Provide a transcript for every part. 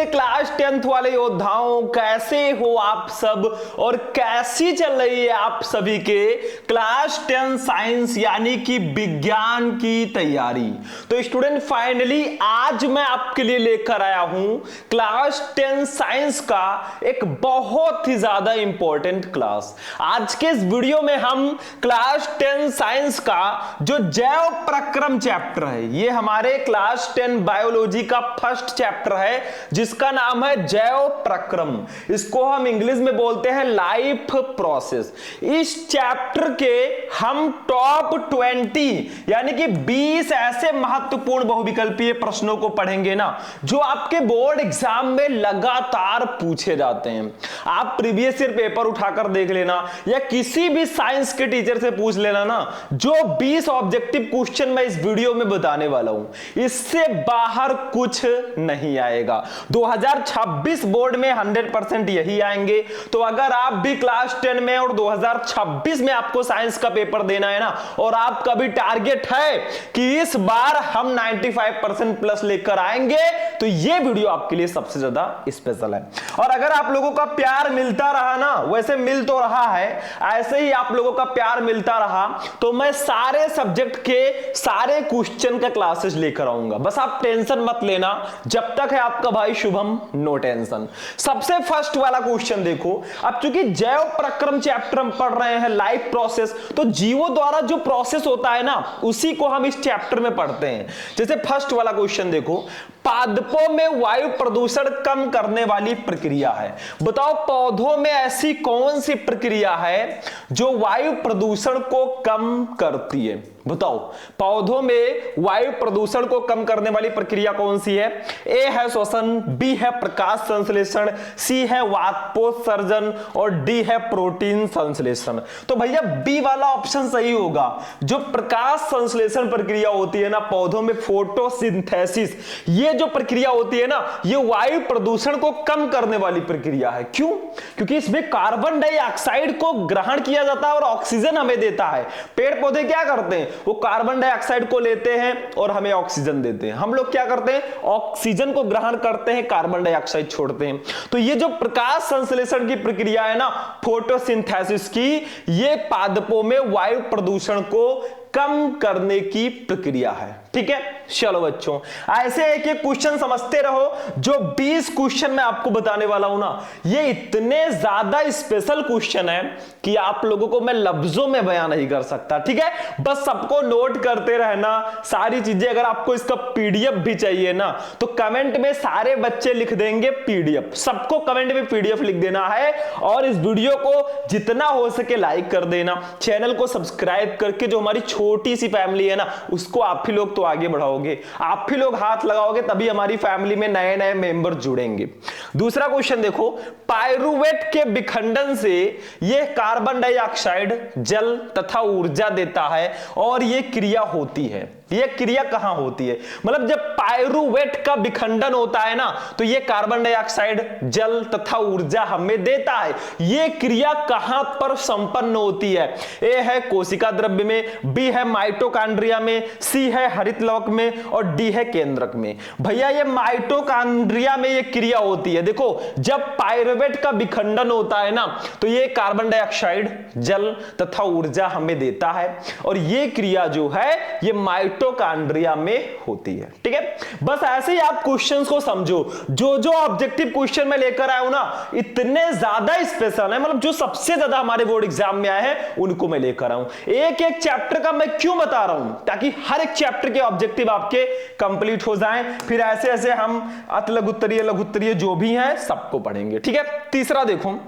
मेरे class 10th वाले योद्धाओं, कैसे हो आप सब और कैसी चल रही है आप सभी के क्लास 10 साइंस यानी कि विज्ञान की तैयारी। तो स्टूडेंट फाइनली आज मैं आपके लिए लेकर आया हूं क्लास 10 साइंस का एक बहुत ही ज्यादा इंपॉर्टेंट क्लास। आज के इस वीडियो में हम क्लास 10 साइंस का जो जैव प्रक्रम चैप्टर है, ये हमारे क्लास 10 बायोलॉजी का फर्स्ट चैप्टर है जिसका नाम है जैव प्रक्रम। इसको हम इंग्लिश में बोलते हैं लाइफ प्रोसेस। इस चैप्टर के हम टॉप 20 यानी कि 20 ऐसे महत्वपूर्ण बहुविकल्पीय प्रश्नों को पढ़ेंगे ना जो आपके बोर्ड एग्जाम में लगातार पूछे जाते हैं। आप प्रीवियस ईयर पेपर उठाकर देख लेना या किसी भी साइंस के टीचर से पूछ लेना ना, जो 20 ऑब्जेक्टिव क्वेश्चन मैं इस वीडियो में बताने वाला हूं इससे बाहर कुछ नहीं आएगा। 2026 बोर्ड में 100% यही आएंगे। तो अगर आप भी क्लास 10 में और 2026 में आपको साइंस का पेपर देना है ना और आपका भी टारगेट है कि इस बार हम 95% प्लस लेकर आएंगे, तो ये वीडियो आपके लिए सबसे ज्यादा स्पेशल है। और अगर आप लोगों का प्यार मिलता रहा ना, वैसे मिल तो रहा है, ऐसे ही आप लोगों का प्यार मिलता रहा तो मैं सारे सब्जेक्ट के सारे क्वेश्चन का क्लासेस लेकर आऊंगा। बस आप टेंशन मत लेना, जब तक है आपका भाई शुभम नो टेंशन। सबसे फर्स्ट वाला क्वेश्चन देखो। अब चूंकि जैव प्रक्रम चैप्टर हम पढ़ रहे हैं लाइफ प्रोसेस, तो जीवों द्वारा जो प्रोसेस होता है ना उसी को हम इस चैप्टर में पढ़ते हैं। जैसे फर्स्ट वाला क्वेश्चन देखो, पादपों में वायु प्रदूषण कम करने वाली प्रक्रिया है। बताओ पौधों में ऐसी कौन सी प्रक्रिया है जो वायु प्रदूषण को कम करती है? बताओ पौधों में वायु प्रदूषण को कम करने वाली प्रक्रिया कौन सी है? ए है श्वसन, बी है प्रकाश संश्लेषण, सी है वाष्पोत्सर्जन और डी है प्रोटीन संश्लेषण। तो भैया बी वाला ऑप्शन सही होगा। जो प्रकाश संश्लेषण प्रक्रिया होती है ना पौधों में, फोटोसिंथेसिस, ये जो प्रक्रिया होती है ना ये वायु प्रदूषण को कम करने वाली प्रक्रिया है। क्यों? क्योंकि इसमें कार्बन डाइऑक्साइड को ग्रहण किया जाता है और ऑक्सीजन हमें देता है। पेड़ पौधे क्या करते हैं? वो कार्बन डाइऑक्साइड को लेते हैं और हमें ऑक्सीजन देते हैं। हम लोग क्या करते हैं? ऑक्सीजन को ग्रहण करते हैं, कार्बन डाइऑक्साइड छोड़ते हैं। तो ये जो प्रकाश संश्लेषण की प्रक्रिया है ना, फोटोसिंथेसिस की, ये पादपों में वायु प्रदूषण को कम करने की प्रक्रिया है। ठीक है, चलो बच्चों ऐसे एक एक क्वेश्चन समझते रहो। जो 20 क्वेश्चन मैं आपको बताने वाला हूं ना, ये इतने ज्यादा स्पेशल क्वेश्चन है कि आप लोगों को मैं लफ्जों में बयान नहीं कर सकता। ठीक है, बस सबको नोट करते रहना सारी चीजें। अगर आपको इसका पीडीएफ भी चाहिए ना तो कमेंट में सारे बच्चे लिख देंगे पीडीएफ। सबको कमेंट में पीडीएफ लिख देना है और इस वीडियो को जितना हो सके लाइक कर देना। चैनल को सब्सक्राइब करके जो हमारी छोटी सी फैमिली है ना उसको आप ही लोग तो आगे बढ़ाओगे, आप ही लोग हाथ लगाओगे तभी हमारी फैमिली में नए नए मेंबर जुड़ेंगे। दूसरा क्वेश्चन देखो, पायरुवेट के विखंडन से यह कार्बन डाइऑक्साइड, जल तथा ऊर्जा देता है और यह क्रिया होती है। यह क्रिया कहां होती है? मतलब जब पायरुवेट का विखंडन होता है ना तो यह कार्बन डाइऑक्साइड, जल तथा ऊर्जा हमें देता है। यह क्रिया कहां पर संपन्न होती है? ए है कोशिका द्रव्य में, बी है माइटोकॉन्ड्रिया में, सी है हरित लवक में और डी है केंद्रक में। भैया ये माइटोकॉन्ड्रिया में यह क्रिया होती है। देखो जब पायरुवेट का विखंडन होता है ना तो यह कार्बन डाइऑक्साइड, जल तथा ऊर्जा हमें देता है और यह क्रिया जो है ये माइटोकॉन्ड्रिया में होती है। ठीक है, बस ऐसे ही आप क्वेश्चंस को समझो। जो जो ऑब्जेक्टिव क्वेश्चन मैं लेकर आया हूं ना इतने ज्यादा स्पेशल है, मतलब जो सबसे ज्यादा हमारे बोर्ड एग्जाम में आए हैं उनको मैं लेकर आऊं। एक एक चैप्टर का मैं क्यों बता रहा हूं? ताकि हर एक चैप्टर के ऑब्जेक्टिव आपके कंप्लीट हो जाएं। फिर ऐसे ऐसे हम अति लघुत्तरीय, लघुत्तरीय जो भी हैं सबको पढ़ेंगे। ठीक है, तीसरा देखो,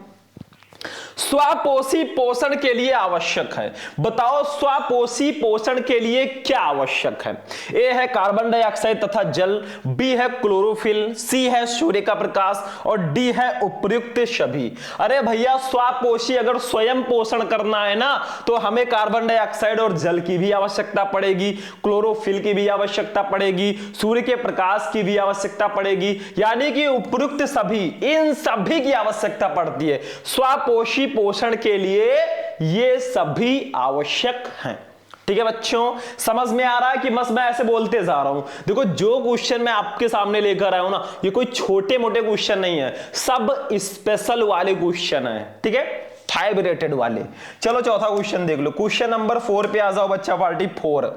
स्वापोषी पोषण के लिए आवश्यक है। बताओ स्वापोषी पोषण के लिए क्या आवश्यक है? ए है कार्बन डाइऑक्साइड तथा जल, बी है क्लोरोफिल, सी है सूर्य का प्रकाश और डी है उपयुक्त सभी। अरे भैया स्वापोषी अगर स्वयं पोषण करना है ना तो हमें कार्बन डाइऑक्साइड और जल की भी आवश्यकता पड़ेगी, क्लोरोफिल की भी आवश्यकता पड़ेगी, सूर्य के प्रकाश की भी आवश्यकता पड़ेगी, यानी कि उपयुक्त सभी, इन सभी की आवश्यकता पड़ती है। स्वापोषी पोषण के लिए ये सभी आवश्यक हैं। ठीक है बच्चों, समझ में आ रहा है कि बस मैं ऐसे बोलते जा रहा हूं। देखो जो क्वेश्चन मैं आपके सामने लेकर आया हूं ना, ये कोई छोटे मोटे क्वेश्चन नहीं है, सब स्पेशल वाले क्वेश्चन है। ठीक है, 5 रेटेड वाले। चलो चौथा क्वेश्चन देख लो, क्वेश्चन नंबर 4 पे आ जाओ बच्चा, पार्टी 4।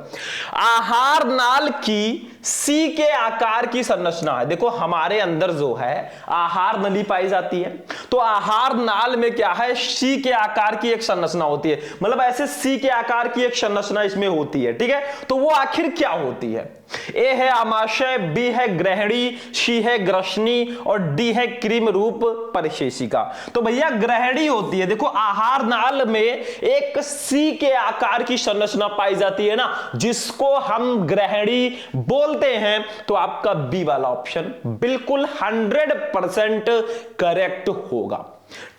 आहार नाल की सी के आकार की संरचना है। देखो हमारे अंदर जो है आहार नली पाई जाती है, तो आहार नाल में क्या है, सी के आकार की एक संरचना होती है, मतलब ऐसे सी के आकार की एक संरचना इसमें होती है। ठीक है, तो वो आखिर क्या होती है? ए है आमाशय, बी है ग्रहणी, सी है ग्रसनी और डी है क्रीम रूप परिशेषिका। तो भैया ग्रहणी होती है। देखो आहार नाल में एक सी के आकार की संरचना पाई जाती है ना, जिसको हम ग्रहणी बोलते हैं। तो आपका बी वाला ऑप्शन बिल्कुल 100% करेक्ट होगा।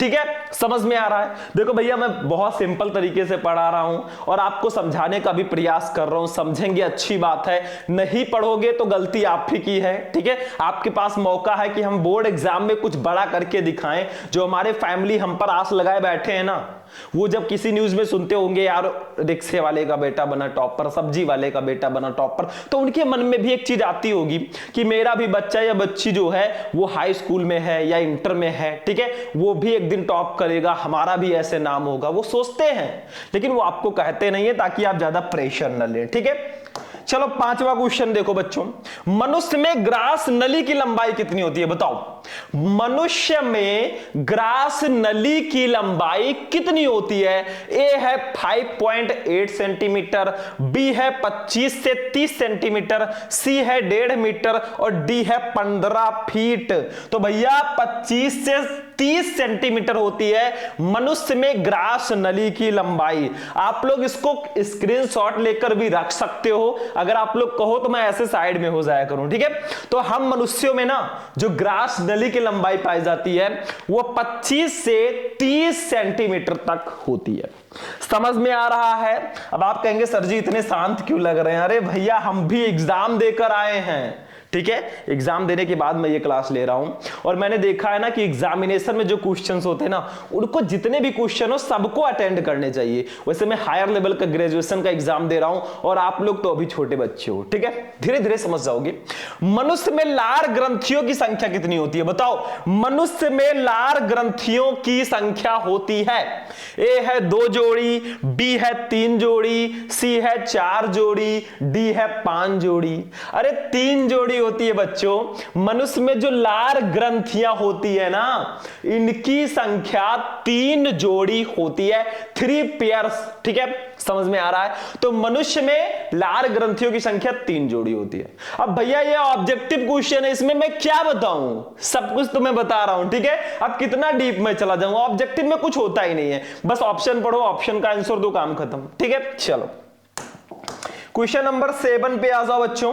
ठीक है, समझ में आ रहा है? देखो भैया मैं बहुत सिंपल तरीके से पढ़ा रहा हूं और आपको समझाने का भी प्रयास कर रहा हूं, समझेंगे अच्छी बात है, नहीं पढ़ोगे तो गलती आप ही की है। ठीक है, आपके पास मौका है कि हम बोर्ड एग्जाम में कुछ बड़ा करके दिखाएं। जो हमारे फैमिली हम पर आस लगाए बैठे हैं ना, वो जब किसी न्यूज में सुनते होंगे यार रिक्शे वाले का बेटा बना टॉपर, सब्जी वाले का बेटा बना टॉपर, तो उनके मन में भी एक चीज आती होगी कि मेरा भी बच्चा या बच्ची जो है वो हाई स्कूल में है या इंटर में है, ठीक है, वो भी एक दिन टॉप करेगा, हमारा भी ऐसे नाम होगा। वो सोचते हैं, लेकिन वो आपको कहते नहीं है ताकि आप ज्यादा प्रेशर न लें। ठीक है, चलो 5वां क्वेश्चन देखो बच्चों, मनुष्य में ग्रास नली की लंबाई कितनी होती है? बताओ, मनुष्य में ग्रास नली की लंबाई कितनी होती है? ए है 5.8 सेंटीमीटर, बी है 25 से 30 सेंटीमीटर, सी है 1.5 मीटर और डी है 15 फीट। तो भैया 25 से 30 सेंटीमीटर होती है मनुष्य में ग्रास नली की लंबाई। आप लोग इसको स्क्रीनशॉट लेकर भी रख सकते हो, अगर आप लोग कहो तो मैं ऐसे साइड में हो जाया करूं। ठीक है, तो हम मनुष्यों में ना जो ग्रास नली की लंबाई पाई जाती है वो 25 से 30 सेंटीमीटर तक होती है। समझ में आ रहा है? अब आप कहेंगे सर जी इतने शांत क्यों लग रहे हैं? अरे भैया हम भी एग्जाम देकर आए हैं। ठीक है, एग्जाम देने के बाद मैं ये क्लास ले रहा हूं और मैंने देखा है ना कि एग्जामिनेशन में जो क्वेश्चंस होते हैं ना, उनको जितने भी क्वेश्चन हो सबको अटेंड करने चाहिए। वैसे मैं हायर लेवल का ग्रेजुएशन का एग्जाम दे रहा हूं और आप लोग तो अभी छोटे बच्चे हो। ठीक है, धीरे धीरे समझ जाओगे। मनुष्य में लार ग्रंथियों की संख्या कितनी होती है? बताओ, मनुष्य में लार ग्रंथियों की संख्या होती है। ए है 2 जोड़ी, बी है 3 जोड़ी, सी है 4 जोड़ी, डी है 5 जोड़ी। अरे 3 जोड़ी होती है बच्चों। मनुष्य में जो लार ग्रंथियां होती है ना, इनकी संख्या 3 जोड़ी होती है, 3 पेयर्स। ठीक है, समझ में आ रहा है? तो मनुष्य में लार ग्रंथियों की संख्या 3 जोड़ी होती है। अब भैया ये ऑब्जेक्टिव क्वेश्चन है, इसमें मैं क्या बताऊं? सब कुछ तो मैं बता रहा हूं। ठीक है, अब कितना डीप में चला जाऊं? ऑब्जेक्टिव में कुछ होता ही नहीं है, बस ऑप्शन पढ़ो, ऑप्शन का आंसर दो, काम खत्म। ठीक है, चलो क्वेश्चन नंबर 7 पे आ जाओ बच्चों।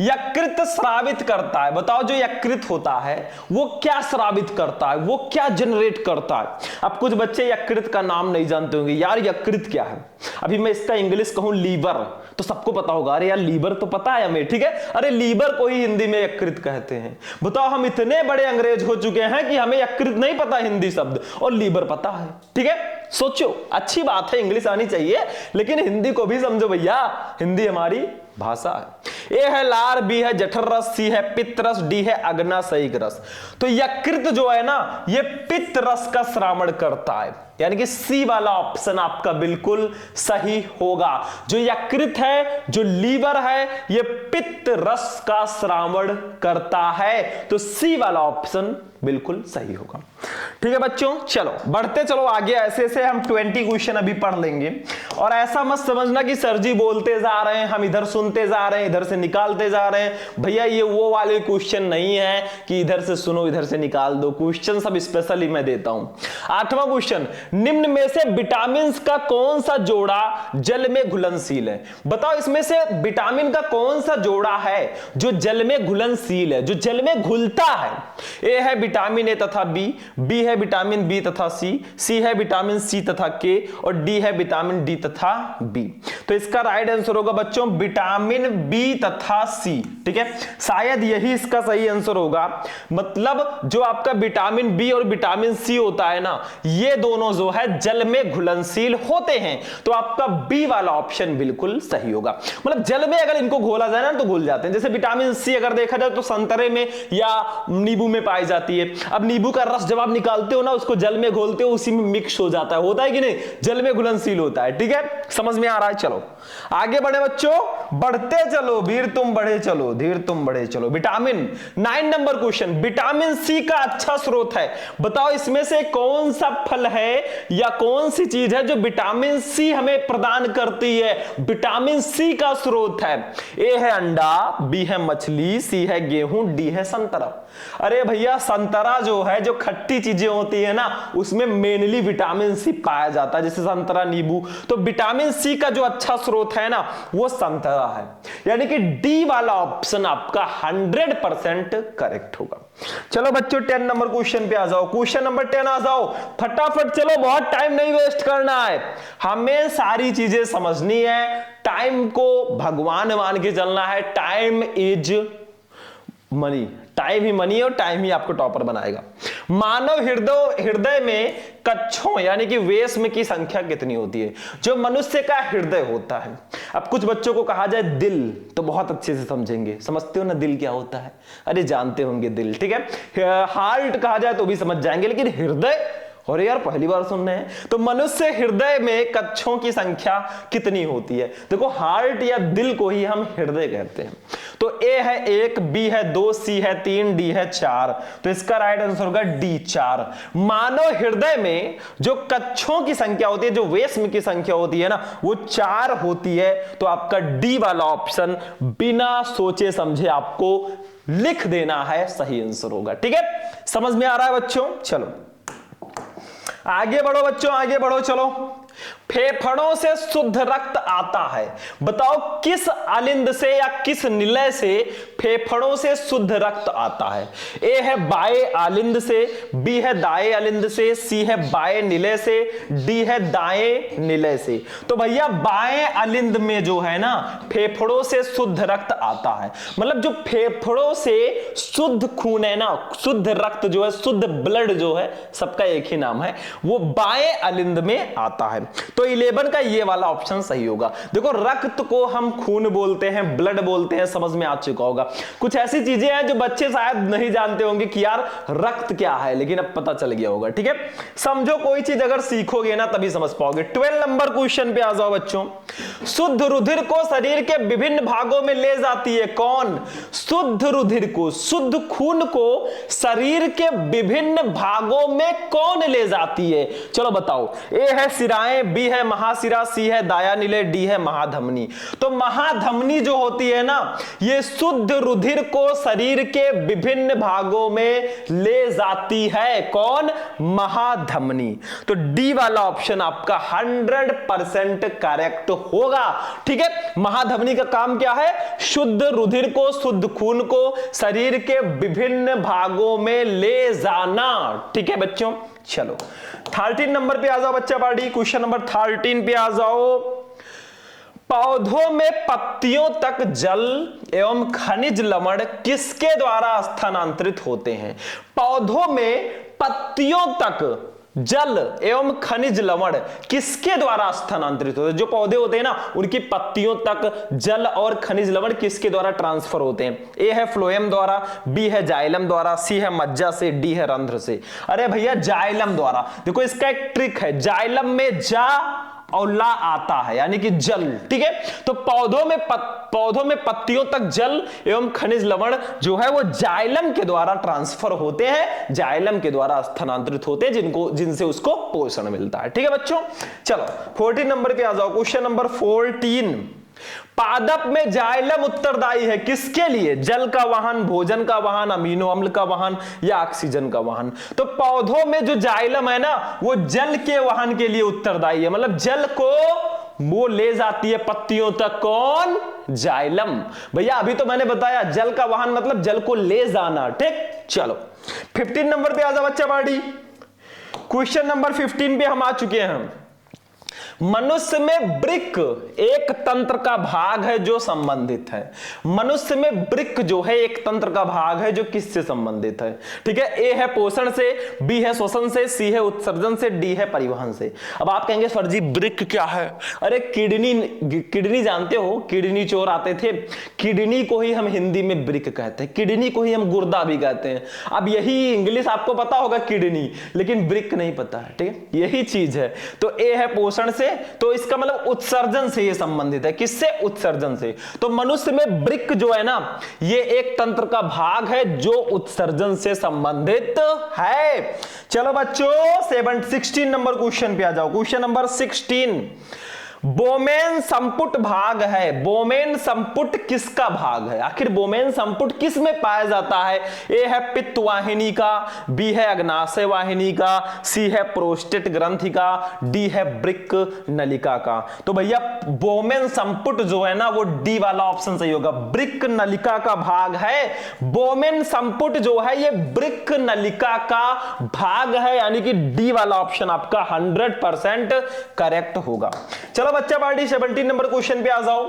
यकृत स्रावित करता है। बताओ जो यकृत होता है वो क्या स्रावित करता है, वो क्या जनरेट करता है? अब कुछ बच्चे यकृत का नाम नहीं जानते होंगे, यार यकृत क्या है? अभी मैं इसका इंग्लिश कहूं लीवर, तो सबको पता होगा, अरे यार लीवर तो पता है हमें। ठीक है, अरे लीवर को ही हिंदी में यकृत कहते हैं। बताओ हम इतने बड़े अंग्रेज हो चुके हैं कि हमें यकृत नहीं पता हिंदी शब्द और लीवर पता है। ठीक है, सोचो, अच्छी बात है, इंग्लिश आनी चाहिए, लेकिन हिंदी को भी समझो भैया, हिंदी हमारी भाषा है। ए है लार, बी है जठर रस, सी है पित्त रस, डी है अग्नाशयिक रस। तो यकृत जो है ना, ये पित्त रस का श्रावण करता है, यानी कि सी वाला ऑप्शन आपका बिल्कुल सही होगा। जो यकृत है, जो लीवर है, ये पित्त रस का श्रावण करता है, तो सी वाला ऑप्शन बिल्कुल सही होगा। ठीक है बच्चों, चलो बढ़ते चलो आगे। ऐसे ऐसे हम 20 क्वेश्चन अभी पढ़ लेंगे और ऐसा मत समझना कि सर जी बोलते जा रहे हैं, हम इधर सुनते जा रहे हैं, इधर से निकालते जा रहे हैं। भैया ये वो वाले क्वेश्चन नहीं है कि इधर से सुनो इधर से निकाल दो, क्वेश्चन सब स्पेशली मैं देता हूं। 8वां क्वेश्चन, निम्न में से विटामिन का कौन सा जोड़ा जल में घुलनशील है? बताओ इसमें से विटामिन का कौन सा जोड़ा है जो जल में घुलनशील है, जो जल में घुलता है? ए है विटामिन ए तथा बी, बी है विटामिन बी तथा सी, सी है विटामिन सी तथा के, और डी है विटामिन डी तथा बी। तो इसका राइट आंसर होगा बच्चों विटामिन बी तथा सी। ठीक है, शायद यही इसका सही आंसर होगा। मतलब जो आपका विटामिन बी और विटामिन सी होता है ना, ये दोनों जो है जल में घुलनशील होते हैं, तो आपका बी वाला ऑप्शन बिल्कुल सही होगा। मतलब जल में अगर इनको घोला जाए ना तो घुल जाते हैं। जैसे विटामिन सी अगर देखा जाए तो संतरे में या नींबू में पाई जाती है। अब नींबू का रस जब आप निकालते हो ना, उसको जल में घोलते हो, उसी में मिक्स हो जाता है, होता है कि नहीं, जल में घुलनशील होता है। ठीक है, समझ में आ रहा है। चलो आगे बढ़े बच्चों, बढ़ते चलो वीर तुम बढ़े चलो, धीर तुम बढ़े चलो। Vitamin 9 number question, vitamin C का अच्छा स्रोत है, बताओ इसमें से कौन सा फल है या कौन सी चीज है जो विटामिन सी हमें प्रदान करती है, विटामिन सी का स्रोत है। ए है अंडा, बी है मछली, सी है गेहूं, डी है संतरा। अरे भैया संतरा जो है, जो खट्टी चीजें होती है ना, उसमें मेनली विटामिन सी पाया जाता है, जैसे संतरा, नींबू। तो विटामिन सी का जो अच्छा स्रोत है ना, वो संतरा है। यानी कि डी वाला ऑप्शन आपका 100% करेक्ट होगा। चलो बच्चों 10 नंबर क्वेश्चन पे आ जाओ। क्वेश्चन नंबर 10 आ जाओ फटाफट, चलो बहुत टाइम नहीं वेस्ट करना है, हमें सारी चीजें समझनी है, टाइम को भगवान मान के चलना है। Time is money, time he money है और टाइम ही आपको टॉपर बनाएगा। मानव हृदय में कक्षों यानी कि वेश्म की संख्या कितनी होती है? जो मनुष्य का हृदय होता है। अब कुछ बच्चों को कहा जाए दिल, तो बहुत अच्छे से समझेंगे। समझते हो ना दिल क्या होता है? अरे जानते होंगे दिल, ठीक है। हार्ट कहा जाए तो भी समझ जाएंगे, लेकिन हृदय, और यार पहली बार सुन रहे हैं। तो मनुष्य हृदय में कक्षों की संख्या कितनी होती है? देखो हार्ट या दिल को ही हम हृदय कहते हैं। तो ए है 1, बी है 2, सी है 3, डी है 4। तो इसका राइट आंसर होगा डी 4। मानव हृदय में जो कक्षों की संख्या होती है, जो वेश्म की संख्या होती है ना, वो 4 होती है। तो आपका डी वाला ऑप्शन बिना सोचे समझे आपको लिख देना है, सही आंसर होगा। ठीक है, समझ में आ रहा है बच्चों? चलो आगे बढ़ो बच्चों, आगे बढ़ो। चलो, फेफड़ों से शुद्ध रक्त आता है, बताओ किस आलिंद से या किस निलय से फेफड़ों से शुद्ध रक्त आता है? ए है बाएं आलिंद से, बी है दाएं आलिंद से, सी है बाएं निलय से, डी है दाएं निलय से। तो भैया बाएं आलिंद में जो है ना, फेफड़ों से शुद्ध रक्त आता है। मतलब जो फेफड़ों से शुद्ध खून है ना, शुद्ध रक्त जो है, शुद्ध ब्लड जो है, सबका एक ही नाम है, वो बाएं आलिंद में आता है। तो 11 का ये वाला ऑप्शन सही होगा। देखो रक्त को हम खून बोलते हैं, ब्लड बोलते हैं, समझ में आ चुका होगा। कुछ ऐसी चीजें हैं जो बच्चे शायद नहीं जानते होंगे कि यार रक्त क्या है, लेकिन अब पता चल गया होगा। ठीक है, समझो कोई चीज अगर सीखोगे ना तभी समझ पाओगे। 12 नंबर क्वेश्चन पे आ जाओ बच्चों। शुद्ध रुधिर को शरीर के विभिन्न भागों में ले जाती है कौन? शुद्ध रुधिर को, शुद्ध खून को शरीर के विभिन्न भागों में कौन ले जाती है? चलो बताओ। ए है सिराएं, बी है महाशिरा, सी है दाया निलय, डी है महाधमनी। तो महाधमनी जो होती है ना, ये शुद्ध रुधिर को शरीर के विभिन्न भागों में ले जाती है। कौन? महाधमनी। तो डी वाला ऑप्शन आपका 100% करेक्ट होगा। ठीक है, महाधमनी का काम क्या है? शुद्ध रुधिर को, शुद्ध खून को शरीर के विभिन्न भागों में ले जाना। ठीक है बच्चों, चलो 13 नंबर पे आ जाओ बच्चा पार्टी। क्वेश्चन नंबर 13 पे आ जाओ। पौधों में पत्तियों तक जल एवं खनिज लवण किसके द्वारा स्थानांतरित होते हैं? पौधों में पत्तियों तक जल एवं खनिज लवण किसके द्वारा स्थानांतरित होते हैं? जो पौधे होते हैं ना, उनकी पत्तियों तक जल और खनिज लवण किसके द्वारा ट्रांसफर होते हैं? ए है फ्लोएम द्वारा, बी है जाइलम द्वारा, सी है मज्जा से, डी है रंध्र से। अरे भैया जाइलम द्वारा। देखो इसका एक ट्रिक है, जाइलम में जा और ला आता है, यानी कि जल। ठीक है, तो पौधों में पत्तियों तक जल एवं खनिज लवण जो है वो जाइलम के द्वारा ट्रांसफर होते हैं, जाइलम के द्वारा स्थानांतरित होते हैं, जिनसे उसको पोषण मिलता है। ठीक है बच्चों, चलो 14 नंबर पे आ जाओ। Question number 14। पादप में जाइलम उत्तरदायी है किसके लिए? जल का वाहन, भोजन का वाहन, अमीनो अम्ल का वाहन या ऑक्सीजन का वाहन? तो पौधों में जो जाइलम है ना, वो जल के वाहन के लिए उत्तरदायी है। मतलब जल को वो ले जाती है पत्तियों तक। कौन? जाइलम। भैया अभी तो मैंने बताया जल का वाहन मतलब जल को ले जाना। ठीक, चलो 15 नंबर पे आ जाओ बच्चा पार्टी। क्वेश्चन नंबर 15 पे हम आ चुके हैं। मनुष्य में वृक्क एक तंत्र का भाग है जो संबंधित है। मनुष्य में वृक्क जो है एक तंत्र का भाग है जो किससे संबंधित है? ठीक है, ए है पोषण से, बी है श्वसन से, सी है उत्सर्जन से, डी है परिवहन से। अब आप कहेंगे सर जी वृक्क क्या है? अरे किडनी जानते हो, किडनी चोर आते थे, किडनी को ही हम हिंदी में वृक्क कहते हैं, किडनी को ही हम गुर्दा भी कहते हैं। अब यही इंग्लिश आपको पता होगा किडनी, लेकिन वृक्क नहीं पता है। ठीक है, यही चीज है। तो ए है पोषण से, तो इसका मतलब उत्सर्जन से ये संबंधित है। किससे? उत्सर्जन से। तो मनुष्य में वृक्क जो है ना, ये एक तंत्र का भाग है जो उत्सर्जन से संबंधित है। चलो बच्चों 16 नंबर क्वेश्चन पे आ जाओ। क्वेश्चन नंबर 16, बोमेन संपुट भाग है। बोमेन संपुट किसका भाग है? आखिर बोमेन संपुट किस में पाया जाता है? ए है पित्त वाहिनी का, बी है अग्नाशय वाहिनी का, सी है प्रोस्टेट ग्रंथि का, डी है वृक्क नलिका का। तो भैया बोमेन संपुट जो है ना, वो डी वाला ऑप्शन सही होगा, वृक्क नलिका का भाग है। बोमेन संपुट जो है ये वृक्क नलिका का भाग है, यानी कि डी वाला ऑप्शन आपका 100% करेक्ट होगा। चलो बच्चा पार्टी 17 नंबर क्वेश्चन पे आ जाओ।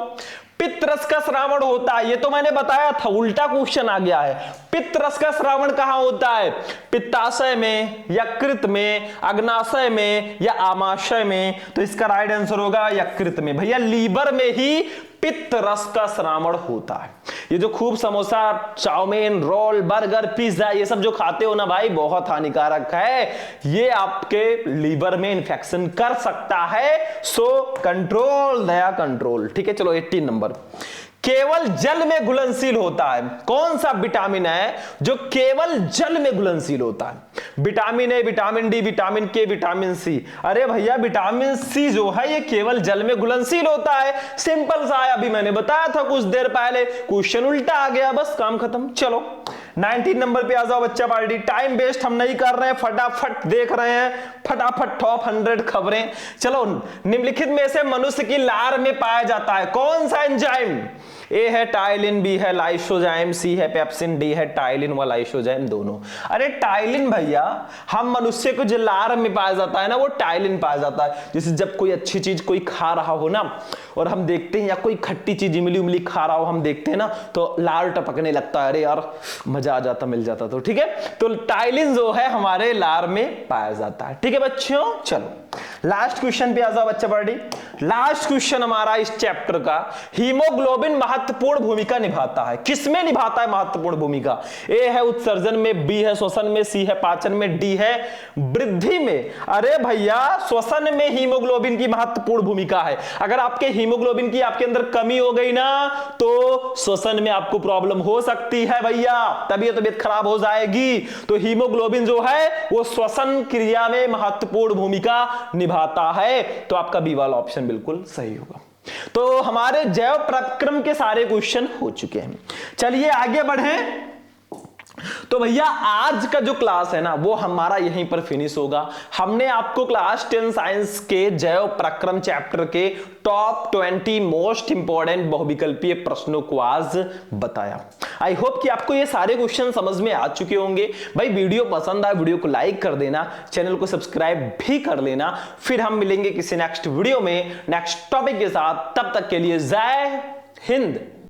पित्त रस का श्रावण होता है, ये तो मैंने बताया था, उल्टा क्वेश्चन आ गया है। पित्त रस का श्रावण कहां होता है? पित्ताशय में, यकृत में, अग्नाशय में या आमाशय में? तो इसका राइट आंसर होगा यकृत में। भैया लीवर में ही पित्त रस का श्रावण होता है। ये जो खूब samosa, chowmein, roll, burger, pizza ये सब जो खाते हो ना भाई, बहुत हानिकारक है। ये आपके लीवर में इंफेक्शन कर सकता है। सो कंट्रोल दया कंट्रोल। ठीक है, चलो 18 नंबर, केवल जल में घुलनशील होता है। कौन सा विटामिन है जो केवल जल में घुलनशील होता है? Vitamin A, vitamin D, vitamin के, विटामिन सी। अरे भैया विटामिन सी जो है ये केवल जल में घुलनशील होता है। सिंपल सा है, अभी मैंने बताया था कुछ देर पहले। क्वेश्चन उल्टा आ गया, बस काम खत्म। चलो 19 नंबर पे आ जाओ बच्चा पार्टी। टाइम वेस्ट हम नहीं कर रहे हैं, फटाफट देख रहे हैं, फटाफट टॉप 100 खबरें। चलो निम्नलिखित में से मनुष्य की लार में पाया जाता है कौन सा एंजाइम? ए है टाइलिन, बी है लाइसोजाइम, सी है पेप्सिन, डी है टाइलिन व लाइसोजाइम दोनों। अरे टाइलिन भैया, हम मनुष्य को जो लार में पाया जाता है ना, वो टाइलिन पाया जाता है। जैसे जब कोई अच्छी चीज कोई खा रहा हो ना, और हम देखते हैं, या कोई खट्टी चीज इमली उमली खा रहा हो, हम देखते हैं ना तो लार टपकने लगता है, अरे यार मजा आ जाता, मिल जाता। तो ठीक है, तो टाइलिन जो है हमारे लार में पाया जाता है। ठीक है बच्चों, चलो लास्ट क्वेश्चन पे आ जाओ बच्चा पार्टी। लास्ट क्वेश्चन हमारा इस चैप्टर का, हीमोग्लोबिन महत्वपूर्ण भूमिका निभाता है। किसमें निभाता है महत्वपूर्ण भूमिका? ए है उत्सर्जन में, बी है श्वसन में, सी है पाचन में, डी है वृद्धि में। अरे भैया श्वसन में हीमोग्लोबिन की महत्वपूर्ण भूमिका है। अगर आपके हीमोग्लोबिन की आपके अंदर कमी हो गई ना, तो श्वसन में आपको प्रॉब्लम हो सकती है भैया, तबीयत खराब हो जाएगी। तो हीमोग्लोबिन जो है वो श्वसन क्रिया में महत्वपूर्ण भूमिका निभाता है। तो आपका बी वाला ऑप्शन बिल्कुल सही होगा। तो हमारे जैव प्रक्रम के सारे क्वेश्चन हो चुके हैं। चलिए आगे बढ़ें। तो भैया आज का जो क्लास है ना, वो हमारा यहीं पर फिनिश होगा। हमने आपको क्लास 10 साइंस के जैव प्रक्रम चैप्टर के टॉप 20 मोस्ट इंपॉर्टेंट बहुविकल्पीय प्रश्नों को आज बताया। आई होप कि आपको ये सारे क्वेश्चन समझ में आ चुके होंगे। भाई वीडियो पसंद आए, वीडियो को लाइक कर देना, चैनल को सब्सक्राइब भी कर लेना। फिर हम मिलेंगे किसी नेक्स्ट वीडियो में नेक्स्ट टॉपिक के साथ। तब तक के लिए जय हिंद।